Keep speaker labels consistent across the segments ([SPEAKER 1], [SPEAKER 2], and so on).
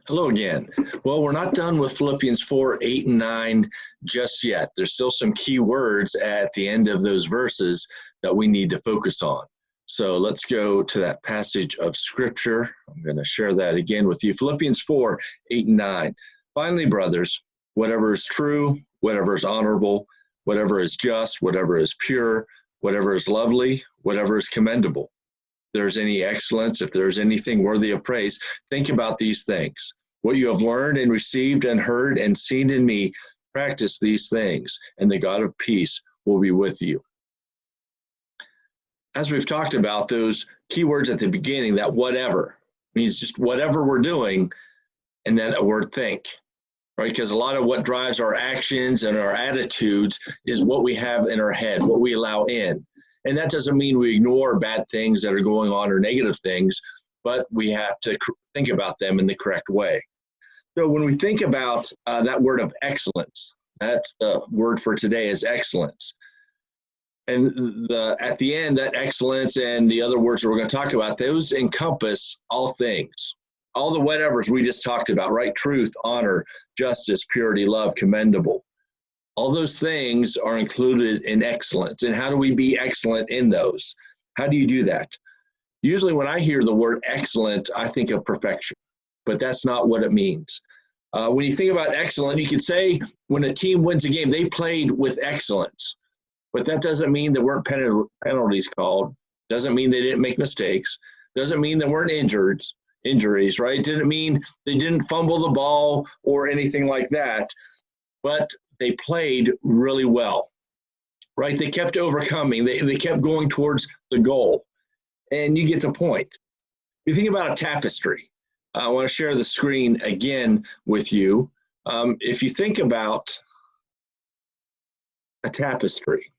[SPEAKER 1] Hello again. Well, we're not done with Philippians 4, 8, and 9 just yet. There's still some key words at the end of those verses that we need to focus on. So let's go to that passage of Scripture. I'm going to share that again with you. Philippians 4, 8, and 9. Finally, brothers, whatever is true, whatever is honorable, whatever is just, whatever is pure, whatever is lovely, whatever is commendable, there's any excellence, if there's anything worthy of praise, think about these things. What you have learned and received and heard and seen in me, practice these things, and the God of peace will be with you. As we've talked about, those key words at the beginning, that whatever means just whatever we're doing, and then that word think, right? Because a lot of what drives our actions and our attitudes is what we have in our head, what we allow in. And that doesn't mean we ignore bad things that are going on or negative things, but we have to think about them in the correct way. So when we think about that word of excellence, that's the word for today is excellence. And at the end, that excellence and the other words that we're going to talk about, those encompass all things, all the whatevers we just talked about, right? Truth, honor, justice, purity, love, commendable. All those things are included in excellence. And how do we be excellent in those? How do you do that? Usually when I hear the word excellent, I think of perfection, but that's not what it means. When you think about excellent, you could say when a team wins a game, they played with excellence, but that doesn't mean there weren't penalties called. Doesn't mean they didn't make mistakes. Doesn't mean there weren't injuries, right? Didn't mean they didn't fumble the ball or anything like that, but they played really well, right? They kept overcoming. They kept going towards the goal. And you get the point. You think about a tapestry. I want to share the screen again with you. If you think about a tapestry,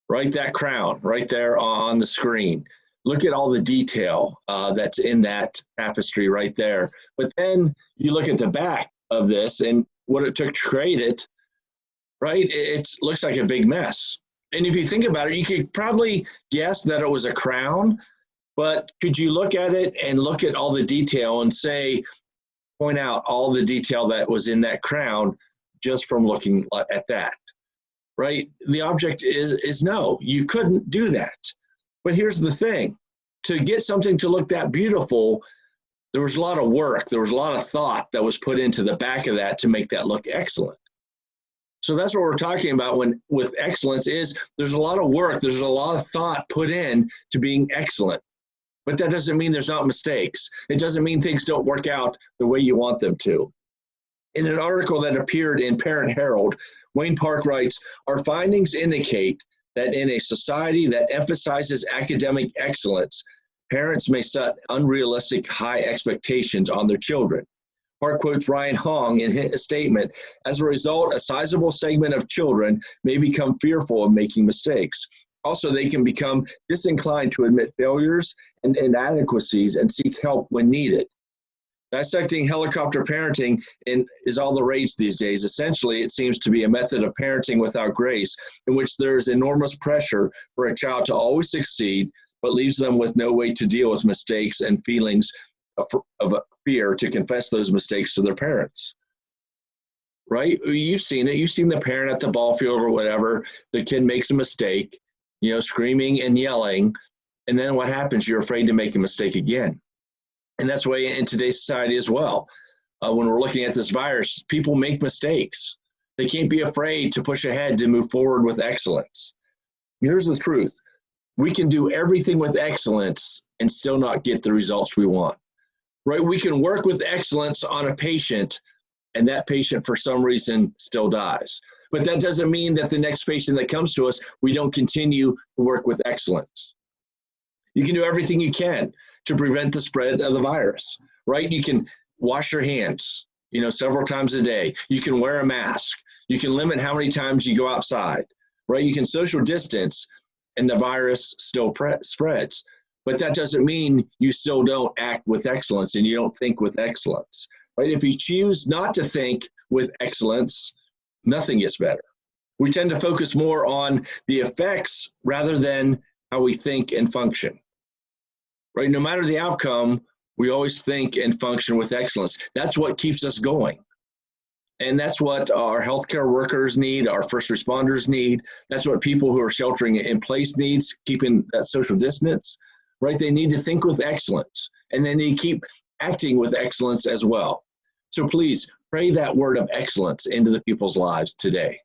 [SPEAKER 1] right? That crown right there on the screen. Look at all the detail that's in that tapestry right there. But then you look at the back of this and what it took to create it, right? It looks like a big mess. And if you think about it, you could probably guess that it was a crown, but could you look at it and look at all the detail and point out all the detail that was in that crown just from looking at that, right? The object is no, you couldn't do that. But here's the thing, to get something to look that beautiful, there was a lot of work, there was a lot of thought that was put into the back of that to make that look excellent. So that's what we're talking about with excellence is there's a lot of work, there's a lot of thought put in to being excellent. But that doesn't mean there's not mistakes. It doesn't mean things don't work out the way you want them to. In an article that appeared in Parent Herald, Wayne Park writes, our findings indicate that in a society that emphasizes academic excellence, parents may set unrealistic high expectations on their children. Park quotes Ryan Hong in his statement, as a result, a sizable segment of children may become fearful of making mistakes. Also, they can become disinclined to admit failures and inadequacies and seek help when needed. Dissecting helicopter parenting is all the rage these days. Essentially, it seems to be a method of parenting without grace, in which there is enormous pressure for a child to always succeed, but leaves them with no way to deal with mistakes and feelings of fear to confess those mistakes to their parents. Right? You've seen it. You've seen the parent at the ball field or whatever. The kid makes a mistake, screaming and yelling. And then what happens? You're afraid to make a mistake again. And that's the way in today's society as well. When we're looking at this virus, people make mistakes. They can't be afraid to push ahead to move forward with excellence. Here's the truth. We can do everything with excellence and still not get the results we want. Right? We can work with excellence on a patient, and that patient for some reason still dies. But that doesn't mean that the next patient that comes to us, we don't continue to work with excellence. You can do everything you can to prevent the spread of the virus, right? You can wash your hands, several times a day. You can wear a mask. You can limit how many times you go outside, right? You can social distance, and the virus still spreads. But that doesn't mean you still don't act with excellence and you don't think with excellence, right? If you choose not to think with excellence, nothing gets better. We tend to focus more on the effects rather than how we think and function, right? No matter the outcome, We always think and function with excellence. That's what keeps us going. And that's what our healthcare workers need, our first responders need. That's what people who are sheltering in place needs, keeping that social distance, right? They need to think with excellence, and they need to keep acting with excellence as well. So please pray that word of excellence into the people's lives today.